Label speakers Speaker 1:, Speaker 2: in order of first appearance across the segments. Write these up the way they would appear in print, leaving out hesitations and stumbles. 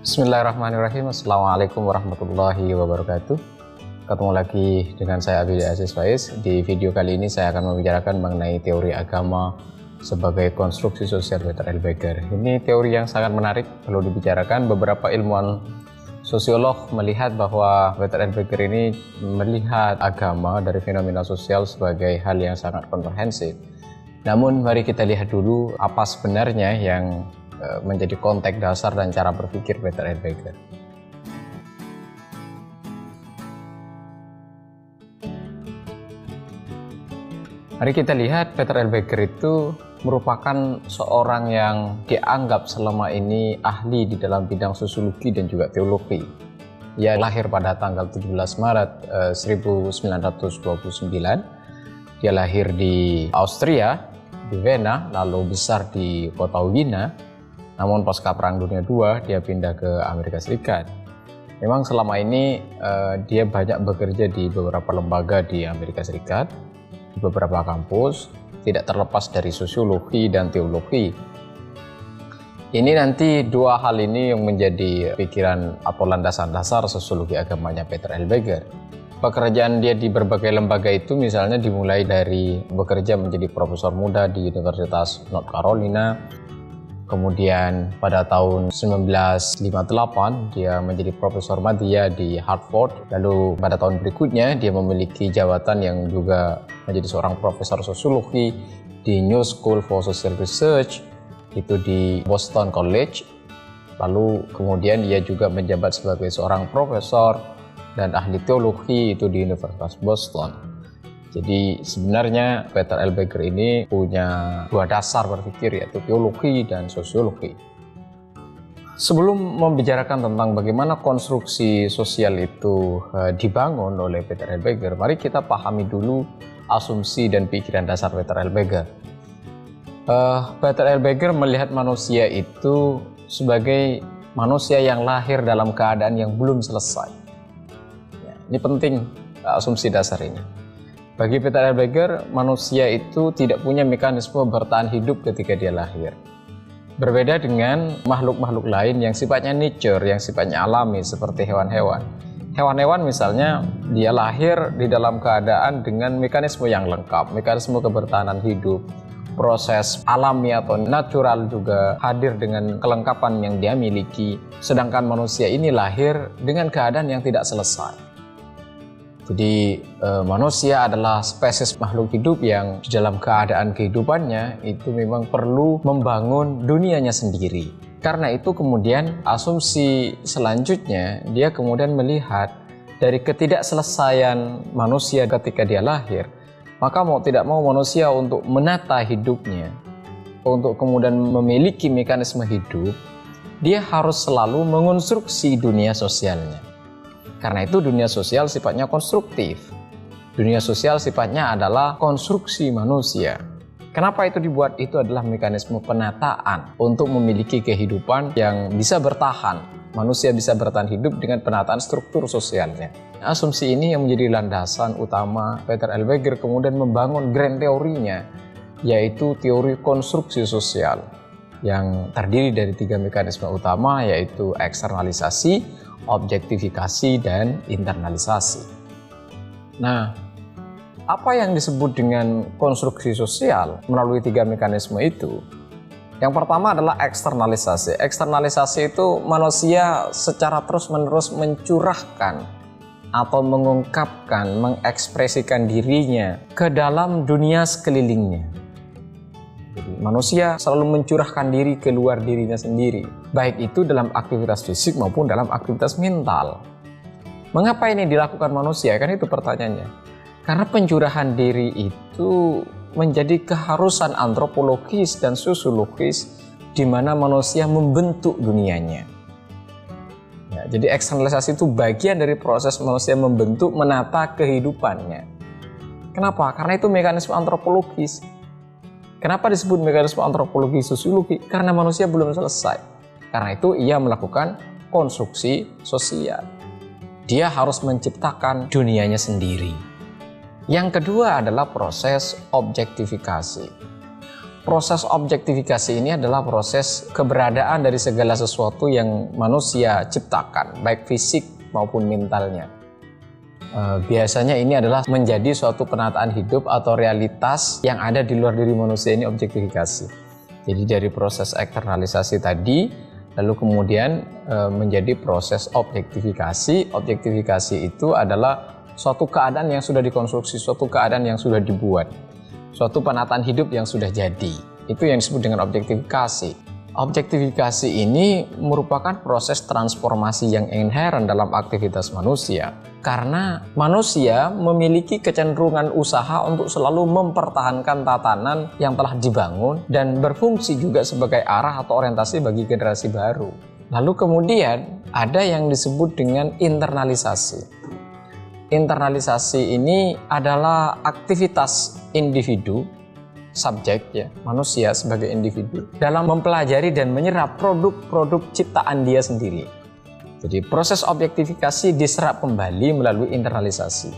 Speaker 1: Bismillahirrahmanirrahim. Assalamualaikum warahmatullahi wabarakatuh. Ketemu lagi dengan saya Abiddi Aziz Faiz. Di video kali ini saya akan membicarakan mengenai teori agama sebagai konstruksi sosial Peter L. Beger. Ini teori yang sangat menarik perlu dibicarakan. Beberapa ilmuwan sosiolog melihat bahwa Peter L. Beger ini melihat agama dari fenomena sosial sebagai hal yang sangat komprehensif. Namun mari kita lihat dulu apa sebenarnya yang menjadi konteks dasar dan cara berpikir Peter L. Beger. Mari kita lihat, Peter L. Beger itu merupakan seorang yang dianggap selama ini ahli di dalam bidang sosiologi dan juga teologi. Ia lahir pada tanggal 17 Maret 1929. Dia lahir di Austria, di Vienna, lalu besar di kota Wina. Namun pasca Perang Dunia II dia pindah ke Amerika Serikat. Memang selama ini dia banyak bekerja di beberapa lembaga di Amerika Serikat, di beberapa kampus, tidak terlepas dari sosiologi dan teologi. Ini nanti dua hal ini yang menjadi pikiran atau landasan dasar sosiologi agamanya Peter L. Beger. Pekerjaan dia di berbagai lembaga itu misalnya dimulai dari bekerja menjadi profesor muda di Universitas North Carolina. Kemudian pada tahun 1958 dia menjadi profesor madya di Harvard. Lalu pada tahun berikutnya dia memiliki jabatan yang juga menjadi seorang profesor sosiologi di New School for Social Research, itu di Boston College. Lalu kemudian dia juga menjabat sebagai seorang profesor dan ahli teologi itu di Universitas Boston. Jadi sebenarnya Peter L. Beger ini punya dua dasar berpikir, yaitu teologi dan sosiologi. Sebelum membicarakan tentang bagaimana konstruksi sosial itu dibangun oleh Peter L. Beger, mari kita pahami dulu asumsi dan pikiran dasar Peter L. Beger. Peter L. Beger melihat manusia itu sebagai manusia yang lahir dalam keadaan yang belum selesai. Ya, ini penting asumsi dasar ini. Bagi Peter L. Beger, manusia itu tidak punya mekanisme bertahan hidup ketika dia lahir. Berbeda dengan makhluk-makhluk lain yang sifatnya nature, yang sifatnya alami seperti hewan-hewan. Hewan-hewan misalnya dia lahir di dalam keadaan dengan mekanisme yang lengkap, mekanisme kebertahanan hidup, proses alami atau natural juga hadir dengan kelengkapan yang dia miliki. Sedangkan manusia ini lahir dengan keadaan yang tidak selesai. Jadi manusia adalah spesies makhluk hidup yang di dalam keadaan kehidupannya itu memang perlu membangun dunianya sendiri. Karena itu kemudian asumsi selanjutnya dia kemudian melihat dari ketidakselesaian manusia ketika dia lahir, maka mau tidak mau manusia untuk menata hidupnya, untuk kemudian memiliki mekanisme hidup, dia harus selalu mengonstruksi dunia sosialnya. Karena itu dunia sosial sifatnya konstruktif. Dunia sosial sifatnya adalah konstruksi manusia. Kenapa itu dibuat? Itu adalah mekanisme penataan untuk memiliki kehidupan yang bisa bertahan. Manusia bisa bertahan hidup dengan penataan struktur sosialnya. Asumsi ini yang menjadi landasan utama Peter L. Beger kemudian membangun grand teorinya, yaitu teori konstruksi sosial yang terdiri dari tiga mekanisme utama, yaitu eksternalisasi, objektifikasi, dan internalisasi. Nah, apa yang disebut dengan konstruksi sosial melalui tiga mekanisme itu? Yang pertama adalah eksternalisasi. Eksternalisasi itu manusia secara terus-menerus mencurahkan atau mengungkapkan, mengekspresikan dirinya ke dalam dunia sekelilingnya. Jadi, manusia selalu mencurahkan diri keluar dirinya sendiri, baik itu dalam aktivitas fisik maupun dalam aktivitas mental. Mengapa ini dilakukan manusia? Kan itu pertanyaannya. Karena pencurahan diri itu menjadi keharusan antropologis dan sosiologis di mana manusia membentuk dunianya. Ya, jadi eksternalisasi itu bagian dari proses manusia membentuk, menata kehidupannya. Kenapa? Karena itu mekanisme antropologis. Kenapa disebut mekanisme antropologi sosiologi? Karena manusia belum selesai. Karena itu ia melakukan konstruksi sosial. Dia harus menciptakan dunianya sendiri. Yang kedua adalah proses objektifikasi. Proses objektifikasi ini adalah proses keberadaan dari segala sesuatu yang manusia ciptakan, baik fisik maupun mentalnya. Biasanya ini adalah menjadi suatu penataan hidup atau realitas yang ada di luar diri manusia, ini objektifikasi. Jadi dari proses eksternalisasi tadi, lalu kemudian menjadi proses objektifikasi. Objektifikasi itu adalah suatu keadaan yang sudah dikonstruksi, suatu keadaan yang sudah dibuat, suatu penataan hidup yang sudah jadi. Itu yang disebut dengan objektifikasi. Objektifikasi ini merupakan proses transformasi yang inherent dalam aktivitas manusia. Karena manusia memiliki kecenderungan usaha untuk selalu mempertahankan tatanan yang telah dibangun dan berfungsi juga sebagai arah atau orientasi bagi generasi baru. Lalu kemudian ada yang disebut dengan internalisasi. Internalisasi ini adalah aktivitas individu, subjek ya, manusia sebagai individu dalam mempelajari dan menyerap produk-produk ciptaan dia sendiri. Jadi proses objektifikasi diserap kembali melalui internalisasi.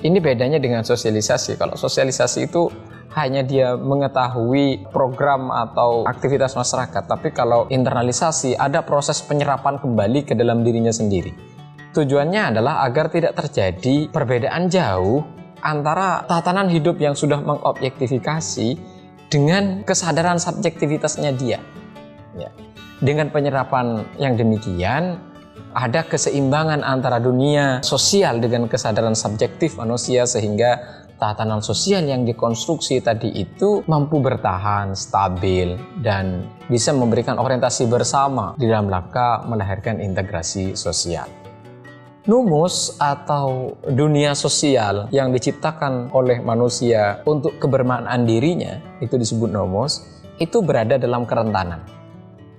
Speaker 1: Ini bedanya dengan sosialisasi. Kalau sosialisasi itu hanya dia mengetahui program atau aktivitas masyarakat, tapi kalau internalisasi ada proses penyerapan kembali ke dalam dirinya sendiri. Tujuannya adalah agar tidak terjadi perbedaan jauh antara tatanan hidup yang sudah mengobjektifikasi dengan kesadaran subjektivitasnya dia. Ya. Dengan penyerapan yang demikian, ada keseimbangan antara dunia sosial dengan kesadaran subjektif manusia, sehingga tatanan sosial yang dikonstruksi tadi itu mampu bertahan, stabil, dan bisa memberikan orientasi bersama di dalam rangka melahirkan integrasi sosial. Nomos atau dunia sosial yang diciptakan oleh manusia untuk kebermaknaan dirinya, itu disebut nomos, itu berada dalam kerentanan.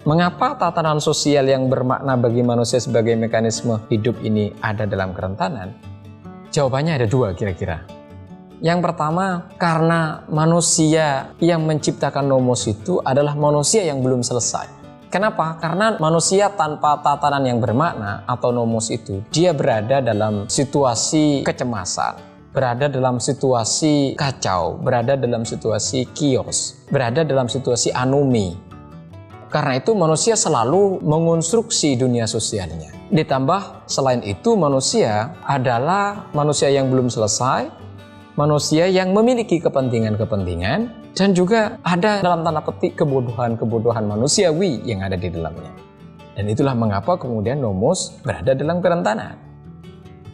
Speaker 1: Mengapa tatanan sosial yang bermakna bagi manusia sebagai mekanisme hidup ini ada dalam kerentanan? Jawabannya ada dua kira-kira. Yang pertama, karena manusia yang menciptakan nomos itu adalah manusia yang belum selesai. Kenapa? Karena manusia tanpa tatanan yang bermakna atau nomos itu, dia berada dalam situasi kecemasan, berada dalam situasi kacau, berada dalam situasi kios, berada dalam situasi anomi. Karena itu manusia selalu mengonstruksi dunia sosialnya. Ditambah selain itu manusia adalah manusia yang belum selesai, manusia yang memiliki kepentingan-kepentingan, dan juga ada dalam tanda petik kebodohan-kebodohan manusiawi yang ada di dalamnya. Dan itulah mengapa kemudian nomos berada dalam kerentanan.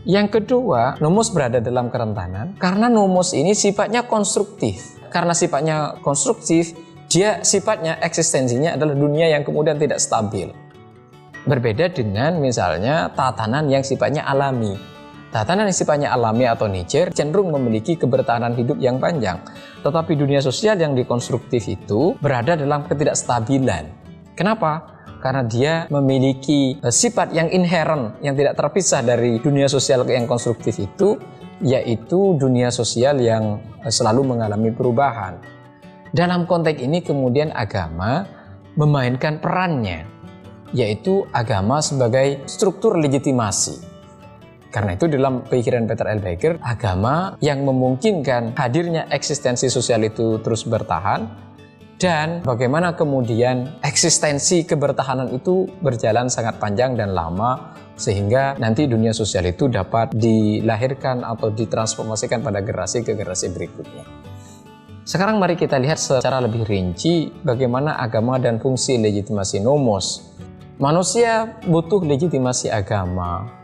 Speaker 1: Yang kedua, nomos berada dalam kerentanan karena nomos ini sifatnya konstruktif. Karena sifatnya konstruktif, dia sifatnya eksistensinya adalah dunia yang kemudian tidak stabil. Berbeda dengan misalnya tatanan yang sifatnya alami. Tatanan yang sifatnya alami atau nature cenderung memiliki kebertahanan hidup yang panjang. Tetapi dunia sosial yang dikonstruktif itu berada dalam ketidakstabilan. Kenapa? Karena dia memiliki sifat yang inherent, yang tidak terpisah dari dunia sosial yang konstruktif itu, yaitu dunia sosial yang selalu mengalami perubahan. Dalam konteks ini kemudian agama memainkan perannya, yaitu agama sebagai struktur legitimasi. Karena itu dalam pikiran Peter L. Baker, agama yang memungkinkan hadirnya eksistensi sosial itu terus bertahan, dan bagaimana kemudian eksistensi kebertahanan itu berjalan sangat panjang dan lama, sehingga nanti dunia sosial itu dapat dilahirkan atau ditransformasikan pada generasi ke generasi berikutnya. Sekarang mari kita lihat secara lebih rinci bagaimana agama dan fungsi legitimasi nomos. Manusia butuh legitimasi agama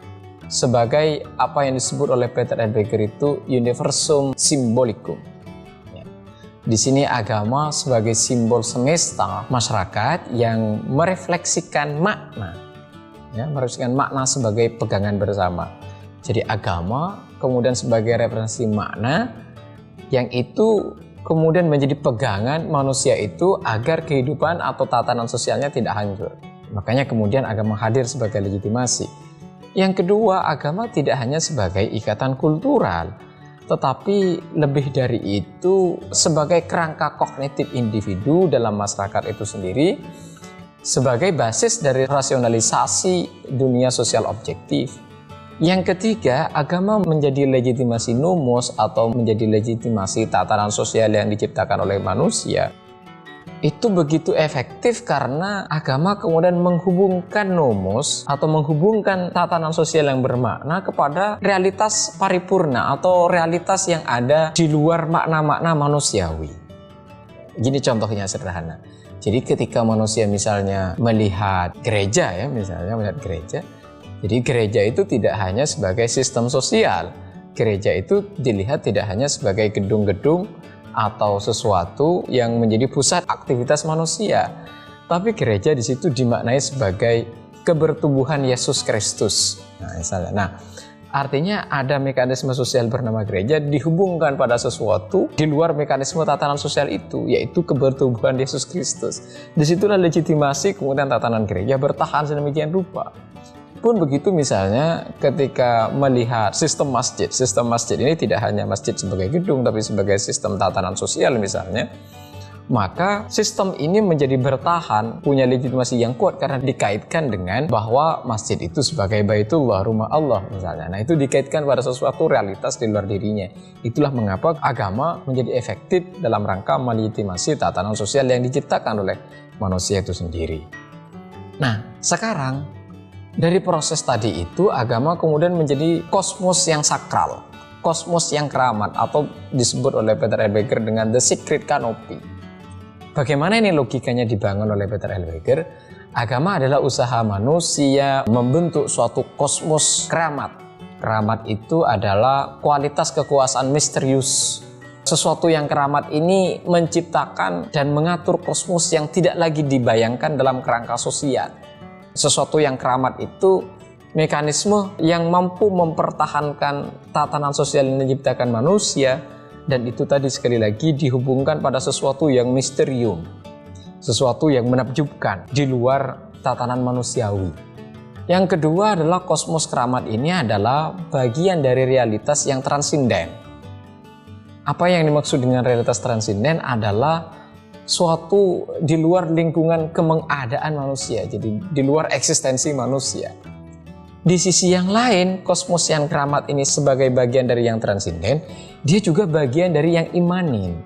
Speaker 1: sebagai apa yang disebut oleh Peter L. Baker itu universum symbolicum. Di sini agama sebagai simbol semesta masyarakat yang merefleksikan makna, merefleksikan makna sebagai pegangan bersama. Jadi agama kemudian sebagai referensi makna yang itu kemudian menjadi pegangan manusia itu agar kehidupan atau tatanan sosialnya tidak hancur. Makanya kemudian agama hadir sebagai legitimasi. Yang kedua, agama tidak hanya sebagai ikatan kultural, tetapi lebih dari itu sebagai kerangka kognitif individu dalam masyarakat itu sendiri, sebagai basis dari rasionalisasi dunia sosial objektif. Yang ketiga, agama menjadi legitimasi nomos atau menjadi legitimasi tatanan sosial yang diciptakan oleh manusia itu begitu efektif karena agama kemudian menghubungkan nomos atau menghubungkan tatanan sosial yang bermakna kepada realitas paripurna atau realitas yang ada di luar makna-makna manusiawi. Gini contohnya sederhana. Jadi ketika manusia misalnya melihat gereja jadi gereja itu tidak hanya sebagai sistem sosial. Gereja itu dilihat tidak hanya sebagai gedung-gedung atau sesuatu yang menjadi pusat aktivitas manusia, tapi gereja di situ dimaknai sebagai kebertubuhan Yesus Kristus. Artinya ada mekanisme sosial bernama gereja dihubungkan pada sesuatu di luar mekanisme tatanan sosial itu, yaitu kebertubuhan Yesus Kristus. Disitulah legitimasi kemudian tatanan gereja bertahan sedemikian rupa. Pun begitu misalnya ketika melihat sistem masjid ini tidak hanya masjid sebagai gedung tapi sebagai sistem tatanan sosial misalnya, maka sistem ini menjadi bertahan, punya legitimasi yang kuat karena dikaitkan dengan bahwa masjid itu sebagai baitullah, rumah Allah misalnya. Nah, itu dikaitkan pada sesuatu realitas di luar dirinya. Itulah mengapa agama menjadi efektif dalam rangka melegitimasi tatanan sosial yang diciptakan oleh manusia itu sendiri. Nah, sekarang dari proses tadi itu, agama kemudian menjadi kosmos yang sakral, kosmos yang keramat, atau disebut oleh Peter L. Beger dengan the secret canopy. Bagaimana ini logikanya dibangun oleh Peter L. Beger? Agama adalah usaha manusia membentuk suatu kosmos keramat. Keramat itu adalah kualitas kekuasaan misterius. Sesuatu yang keramat ini menciptakan dan mengatur kosmos yang tidak lagi dibayangkan dalam kerangka sosial. Sesuatu yang keramat itu mekanisme yang mampu mempertahankan tatanan sosial yang diciptakan manusia, dan itu tadi sekali lagi dihubungkan pada sesuatu yang misterium, sesuatu yang menakjubkan di luar tatanan manusiawi. Yang kedua adalah kosmos keramat ini adalah bagian dari realitas yang transinden. Apa yang dimaksud dengan realitas transinden adalah suatu di luar lingkungan kemengadaan manusia, jadi di luar eksistensi manusia. Di sisi yang lain, kosmos yang keramat ini sebagai bagian dari yang transinden, dia juga bagian dari yang imanin.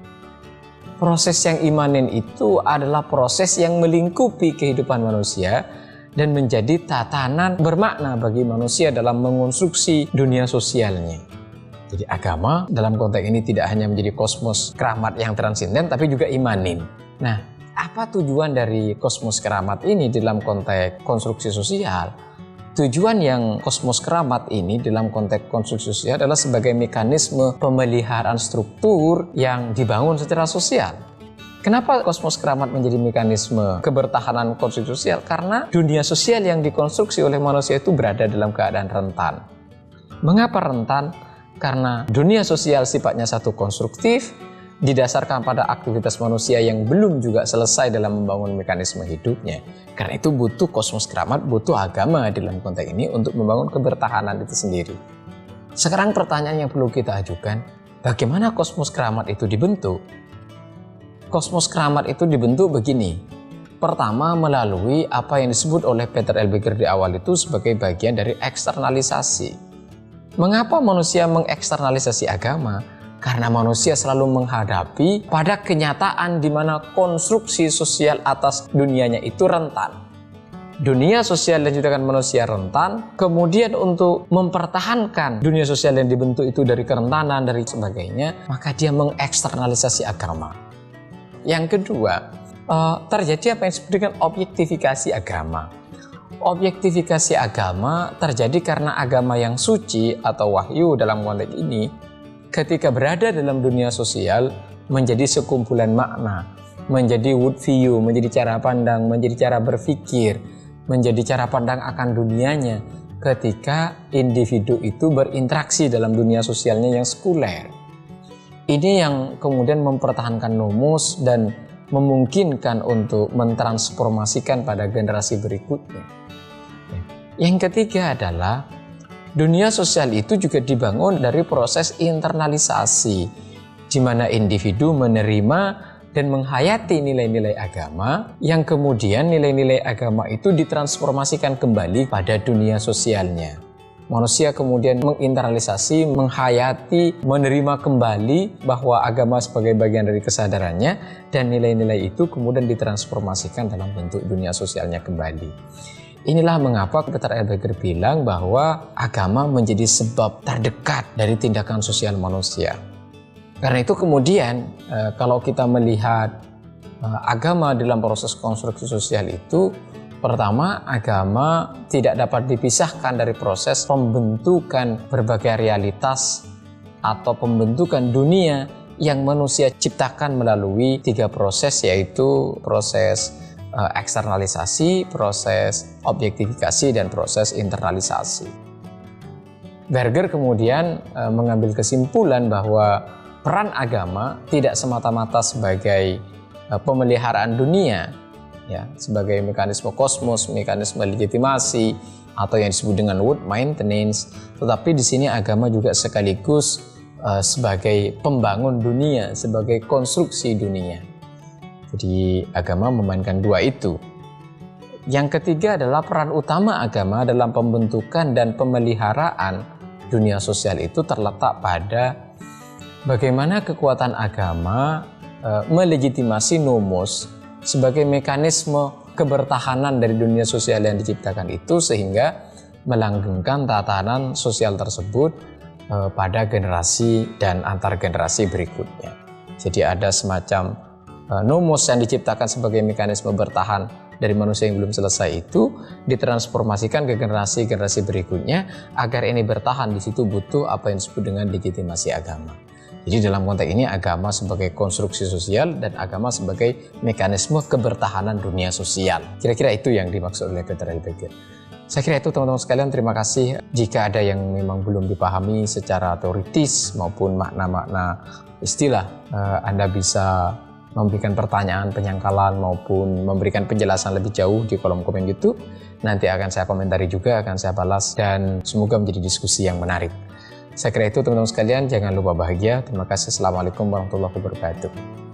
Speaker 1: Proses yang imanin itu adalah proses yang melingkupi kehidupan manusia dan menjadi tatanan bermakna bagi manusia dalam mengonstruksi dunia sosialnya. Jadi agama dalam konteks ini tidak hanya menjadi kosmos keramat yang transinden, tapi juga imanin. Nah, apa tujuan dari kosmos keramat ini dalam konteks konstruksi sosial? Tujuan yang kosmos keramat ini dalam konteks konstruksi sosial adalah sebagai mekanisme pemeliharaan struktur yang dibangun secara sosial. Kenapa kosmos keramat menjadi mekanisme kebertahanan konstruksi sosial? Karena dunia sosial yang dikonstruksi oleh manusia itu berada dalam keadaan rentan. Mengapa rentan? Karena dunia sosial sifatnya satu konstruktif, didasarkan pada aktivitas manusia yang belum juga selesai dalam membangun mekanisme hidupnya. Karena itu butuh kosmos keramat, butuh agama dalam konteks ini untuk membangun kebertahanan itu sendiri. Sekarang pertanyaan yang perlu kita ajukan, bagaimana kosmos keramat itu dibentuk? Kosmos keramat itu dibentuk begini. Pertama, melalui apa yang disebut oleh Peter L. Beger di awal itu sebagai bagian dari eksternalisasi. Mengapa manusia mengeksternalisasi agama? Karena manusia selalu menghadapi pada kenyataan di mana konstruksi sosial atas dunianya itu rentan. Dunia sosial yang diciptakan manusia rentan, kemudian untuk mempertahankan dunia sosial yang dibentuk itu dari kerentanan, dari sebagainya, maka dia mengeksternalisasi agama. Yang kedua, terjadi apa yang disebut dengan objektifikasi agama. Objektifikasi agama terjadi karena agama yang suci atau wahyu dalam konteks ini ketika berada dalam dunia sosial menjadi sekumpulan makna, menjadi worldview, menjadi cara pandang, menjadi cara berpikir, menjadi cara pandang akan dunianya ketika individu itu berinteraksi dalam dunia sosialnya yang sekuler. Ini yang kemudian mempertahankan nomos dan memungkinkan untuk mentransformasikan pada generasi berikutnya. Yang ketiga adalah dunia sosial itu juga dibangun dari proses internalisasi, di mana individu menerima dan menghayati nilai-nilai agama, yang kemudian nilai-nilai agama itu ditransformasikan kembali pada dunia sosialnya. manusia kemudian menginternalisasi, menghayati, menerima kembali bahwa agama sebagai bagian dari kesadarannya, dan nilai-nilai itu kemudian ditransformasikan dalam bentuk dunia sosialnya kembali. Inilah mengapa Peter R. Becker bilang bahwa agama menjadi sebab terdekat dari tindakan sosial manusia. Karena itu kemudian kalau kita melihat agama dalam proses konstruksi sosial itu, pertama, agama tidak dapat dipisahkan dari proses pembentukan berbagai realitas atau pembentukan dunia yang manusia ciptakan melalui 3 proses, yaitu proses eksternalisasi, proses objektifikasi, dan proses internalisasi. Berger kemudian mengambil kesimpulan bahwa peran agama tidak semata-mata sebagai pemeliharaan dunia, ya, sebagai mekanisme kosmos, mekanisme legitimasi, atau yang disebut dengan world maintenance, tetapi di sini agama juga sekaligus sebagai pembangun dunia, sebagai konstruksi dunia. Jadi agama memainkan 2 itu. Yang ketiga adalah peran utama agama dalam pembentukan dan pemeliharaan dunia sosial itu terletak pada bagaimana kekuatan agama melegitimasi nomos sebagai mekanisme kebertahanan dari dunia sosial yang diciptakan itu, sehingga melanggengkan tatanan sosial tersebut pada generasi dan antar generasi berikutnya. Jadi ada semacam nomos yang diciptakan sebagai mekanisme bertahan dari manusia yang belum selesai itu ditransformasikan ke generasi-generasi berikutnya. Agar ini bertahan, di situ butuh apa yang disebut dengan legitimasi agama. Jadi dalam konteks ini agama sebagai konstruksi sosial dan agama sebagai mekanisme kebertahanan dunia sosial. Kira-kira itu yang dimaksud oleh Peter R. Becker. Saya kira itu teman-teman sekalian, terima kasih. Jika ada yang memang belum dipahami secara teoritis maupun makna-makna istilah, Anda bisa memberikan pertanyaan, penyangkalan, maupun memberikan penjelasan lebih jauh di kolom komen YouTube. Nanti akan saya komentari juga, akan saya balas, dan semoga menjadi diskusi yang menarik. Saya kira itu teman-teman sekalian, jangan lupa bahagia. Terima kasih. Assalamualaikum warahmatullahi wabarakatuh.